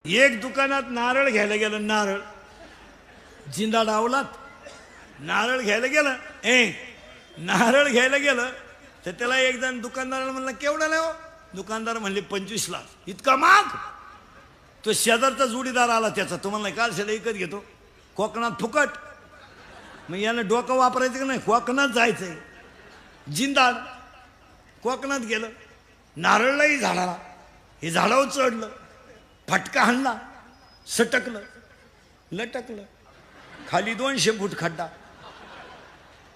एक दुकानात नारळ घ्यायला गेलं, नारळ जिंदा डावलात. नारळ घ्यायला गेलं, नारळ घ्यायला गेलं तर त्याला एक जण दुकानदाराला म्हणलं केवढा नाही हो. दुकानदार म्हणले 25 लाख. इतका माग. तो शेजारचा जोडीदार आला त्याचा, तो म्हणला काल शेला विकत घेतो, कोकणात फुकट. मग यानं डोकं वापरायचं का नाही, कोकणात जायचंय. जिंदाड कोकणात गेलं, नारळलाही झाडाला, हे झाडावर चढलं, फटका हाणला, सटकलं, लटकलं, खाली 200 फूट खड्डा.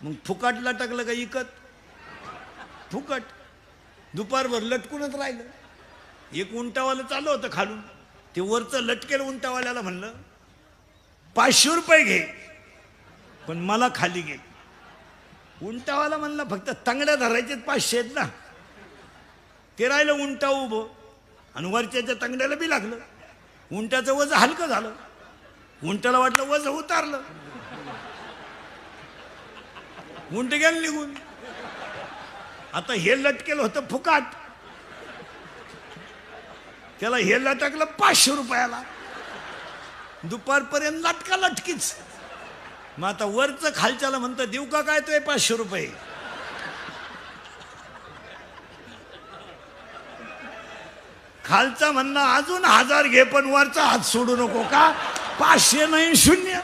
मग फुकट लटकलं का इकत? फुकट. दुपारभर लटकूनच राहिलं. एक उंटावाला चालू होतं खालून, ते वरचं लटकेल उंटावाल्याला म्हणलं 500 रुपये घे पण मला खाली घे. उंटावाला म्हणला फक्त तंगड्या धरायचे 500 आहेत ना. ते राहिलं उंटा उभं आणि वरच्याच्या तंगड्याला बी लागलं. उंटाचं वजन हलकं झालं. उंटाला वाटलं वजन उतारलं, उंट गेलं निघून. आता हे लटकेल होतं फुकाट, त्याला हे लटकलं 500 रुपयाला. दुपारपर्यंत लटका लटकीच. मग आता वरचं खालच्याला म्हणतं देऊ का काय तो 500 रुपये. खालचा म्हणणं अजून 1000 घे पण वरचा हात सोडू नको. का 500 नाही 0.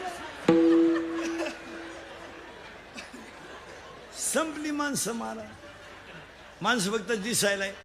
संपली माणसं. मारा माणसं फक्त दिसायला.